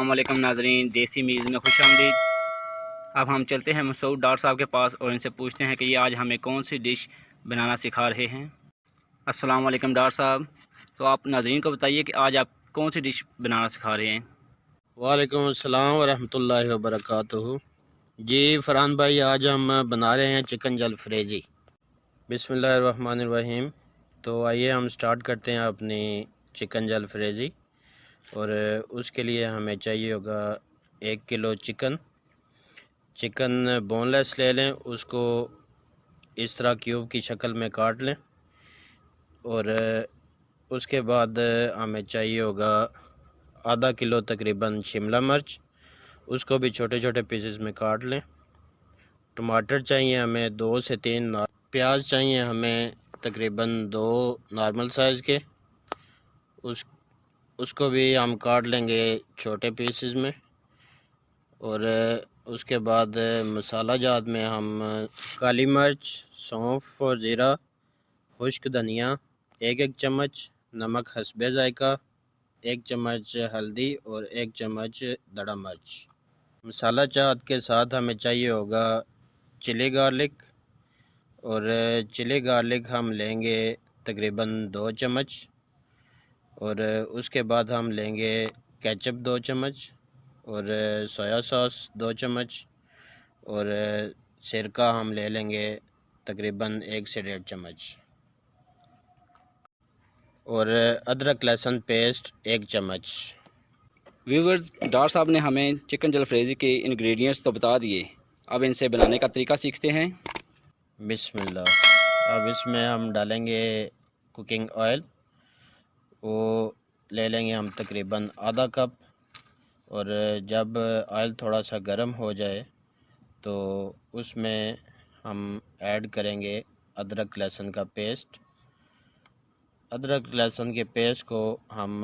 अस्सलाम वालेकुम नाज़रीन, देसी मीज़ में खुशामदीद। अब हम चलते हैं मसूद डार साहब के पास और इनसे पूछते हैं कि ये आज हमें कौन सी डिश बनाना सिखा रहे हैं। अस्सलाम वालेकुम डार साहब, तो आप नाज़रीन को बताइए कि आज आप कौन सी डिश बनाना सिखा रहे हैं। वालेकुम अस्सलाम वरहमतुल्लाहि वबरकातुहू। जी फ़रहान भाई, आज हम बना रहे हैं चिकन जलफ्रेज़ी। बिस्मिल्लाहिर्रहमानिर्रहीम। तो आइए हम स्टार्ट करते हैं अपनी चिकन जलफ्रेज़ी। और उसके लिए हमें चाहिए होगा 1 किलो चिकन बोनलेस ले लें, उसको इस तरह क्यूब की शक्ल में काट लें। और उसके बाद हमें चाहिए होगा आधा किलो तकरीबन शिमला मिर्च, उसको भी छोटे छोटे पीसेस में काट लें। टमाटर चाहिए हमें 2 से 3, प्याज चाहिए हमें तकरीबन 2 नॉर्मल साइज़ के, उसको भी हम काट लेंगे छोटे पीसेस में। और उसके बाद मसाला जात में हम काली मिर्च, सौंफ और ज़ीरा, खुश्क धनिया 1 चम्मच, नमक हस्बे ज़ायका 1 चम्मच, हल्दी और 1 चम्मच दड़ा मिर्च। मसाला चाट के साथ हमें चाहिए होगा चिली गार्लिक। और चिली गार्लिक हम लेंगे तकरीबन 2 चम्मच। और उसके बाद हम लेंगे केचप 2 चम्मच और सोया सॉस 2 चम्मच। और सिरका हम ले लेंगे तकरीबन 1 से 1.5 चम्मच। और अदरक लहसुन पेस्ट 1 चम्मच। व्यूवर्स, डार साहब ने हमें चिकन जलफ्रेज़ी के इंग्रेडिएंट्स तो बता दिए, अब इनसे बनाने का तरीका सीखते हैं। बिस्मिल्लाह। अब इसमें हम डालेंगे कुकिंग ऑयल, वो ले लेंगे हम तकरीबन आधा कप। और जब ऑयल थोड़ा सा गर्म हो जाए तो उसमें हम ऐड करेंगे अदरक लहसुन का पेस्ट। अदरक लहसुन के पेस्ट को हम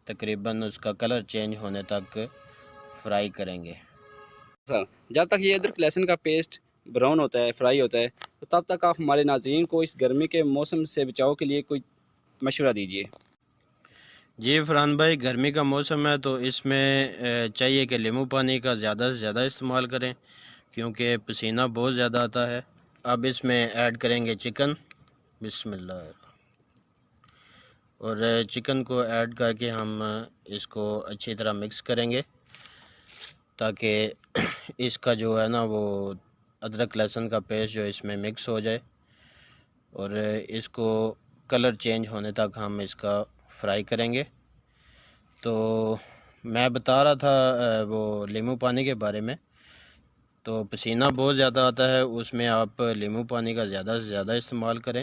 तकरीबन उसका कलर चेंज होने तक फ्राई करेंगे। सर, जब तक ये अदरक लहसुन का पेस्ट ब्राउन होता है, फ्राई होता है, तो तब तक आप हमारे नाज़रीन को इस गर्मी के मौसम से बचाव के लिए कोई मशवरा दीजिए। जी फ़रहान भाई, गर्मी का मौसम है तो इसमें चाहिए कि नींबू पानी का ज़्यादा से ज़्यादा इस्तेमाल करें, क्योंकि पसीना बहुत ज़्यादा आता है। अब इसमें ऐड करेंगे चिकन। बिस्मिल्लाह। और चिकन को ऐड करके हम इसको अच्छी तरह मिक्स करेंगे, ताकि इसका जो है ना वो अदरक लहसुन का पेस्ट जो इसमें मिक्स हो जाए। और इसको कलर चेंज होने तक हम इसका फ्राई करेंगे। तो मैं बता रहा था वो नींबू पानी के बारे में। तो पसीना बहुत ज़्यादा आता है, उसमें आप नींबू पानी का ज़्यादा से ज़्यादा इस्तेमाल करें।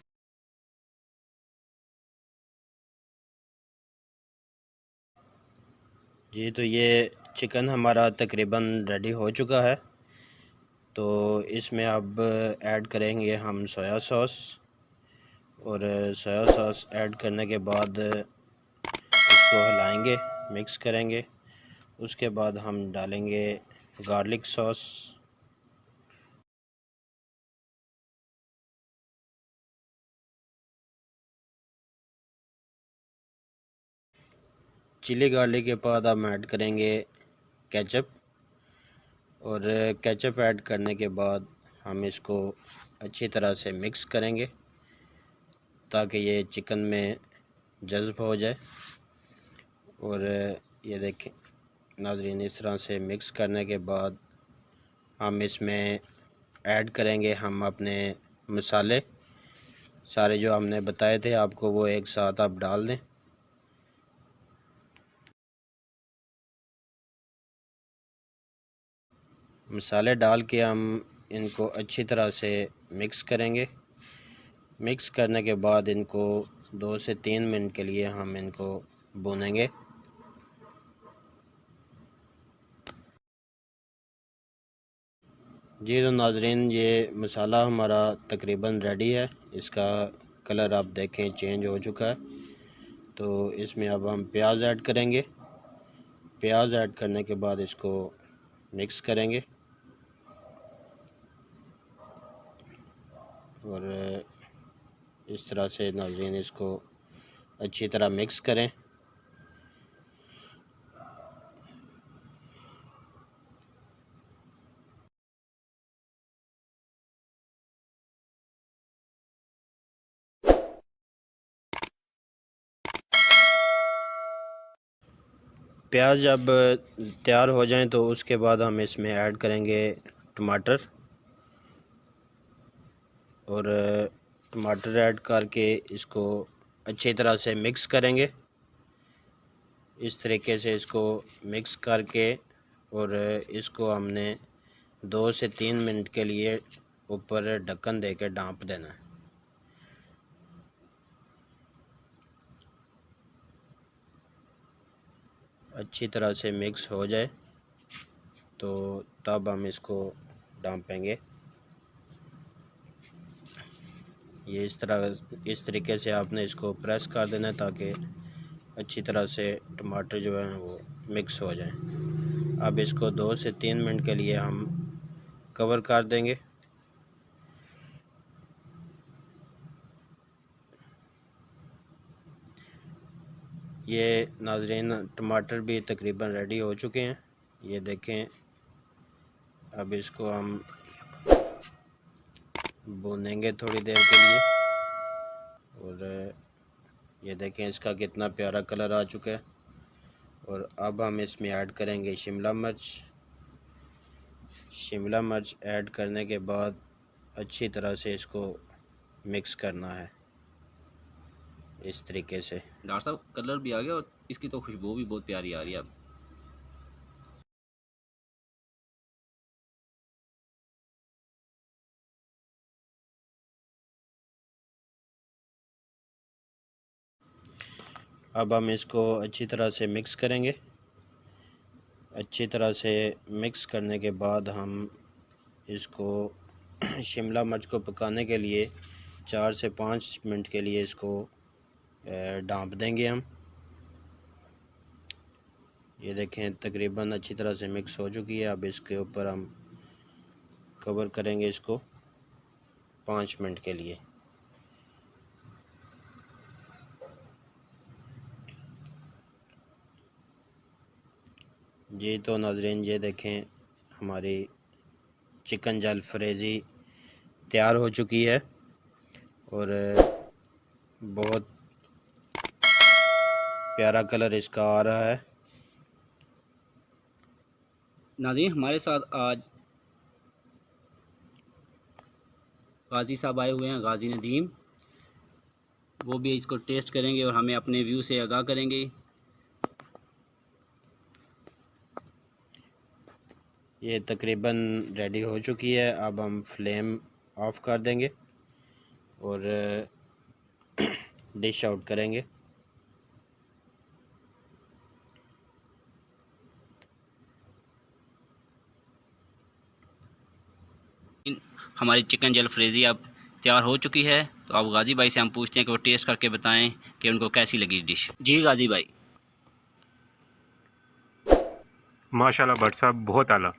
जी, तो ये चिकन हमारा तकरीबन रेडी हो चुका है। तो इसमें अब ऐड करेंगे हम सोया सॉस। और सोया सॉस ऐड करने के बाद इसको हिलाएंगे, मिक्स करेंगे। उसके बाद हम डालेंगे गार्लिक सॉस। चिली गार्लिक के बाद हम ऐड करेंगे केचप। और केचप ऐड करने के बाद हम इसको अच्छी तरह से मिक्स करेंगे, ताकि ये चिकन में जज़्ब हो जाए। और ये देखें नाज़रीन, इस तरह से मिक्स करने के बाद हम इसमें ऐड करेंगे हम अपने मसाले सारे जो हमने बताए थे आपको, वो एक साथ आप डाल दें। मसाले डाल के हम इनको अच्छी तरह से मिक्स करेंगे। मिक्स करने के बाद इनको 2 से 3 मिनट के लिए हम इनको भूनेंगे। जी तो नाज़रीन, ये मसाला हमारा तकरीबन रेडी है। इसका कलर आप देखें चेंज हो चुका है। तो इसमें अब हम प्याज ऐड करेंगे। प्याज ऐड करने के बाद इसको मिक्स करेंगे। और इस तरह से नाज़रीन इसको अच्छी तरह मिक्स करें। प्याज जब तैयार हो जाएं तो उसके बाद हम इसमें ऐड करेंगे टमाटर, और टमाटर ऐड करके इसको अच्छी तरह से मिक्स करेंगे। इस तरीके से इसको मिक्स करके और इसको हमने 2 से 3 मिनट के लिए ऊपर ढक्कन दे के ढाँप देना है। अच्छी तरह से मिक्स हो जाए तो तब हम इसको ढाँपेंगे। ये इस तरीके से आपने इसको प्रेस कर देना है ताकि अच्छी तरह से टमाटर जो है वो मिक्स हो जाए। अब इसको 2 से 3 मिनट के लिए हम कवर कर देंगे। ये नाज़रीन टमाटर भी तकरीबन रेडी हो चुके हैं, ये देखें। अब इसको हम भूनेंगे थोड़ी देर के लिए, और ये देखें इसका कितना प्यारा कलर आ चुका है। और अब हम इसमें ऐड करेंगे शिमला मिर्च। शिमला मिर्च ऐड करने के बाद अच्छी तरह से इसको मिक्स करना है इस तरीके से। डॉक्टर साहब कलर भी आ गया और इसकी तो खुशबू भी बहुत प्यारी आ रही है। अब हम इसको अच्छी तरह से मिक्स करेंगे। अच्छी तरह से मिक्स करने के बाद हम इसको शिमला मिर्च को पकाने के लिए 4 से 5 मिनट के लिए इसको ढाँप देंगे हम। ये देखें तकरीबन अच्छी तरह से मिक्स हो चुकी है। अब इसके ऊपर हम कवर करेंगे इसको 5 मिनट के लिए। जी तो नाज़रीन ये देखें हमारी चिकन जलफ्रेज़ी तैयार हो चुकी है और बहुत प्यारा कलर इसका आ रहा है। नाज़रीन हमारे साथ आज गाजी साहब आए हुए हैं, गाजी नदीम। वो भी इसको टेस्ट करेंगे और हमें अपने व्यू से आगाह करेंगे। ये तकरीबन रेडी हो चुकी है। अब हम फ्लेम ऑफ कर देंगे और डिश आउट करेंगे। हमारी चिकन जलफ्रेज़ी अब तैयार हो चुकी है। तो अब गाजी भाई से हम पूछते हैं कि वो टेस्ट करके बताएं कि उनको कैसी लगी डिश। जी गाजी भाई। माशाल्लाह भट्ट साहब बहुत आला।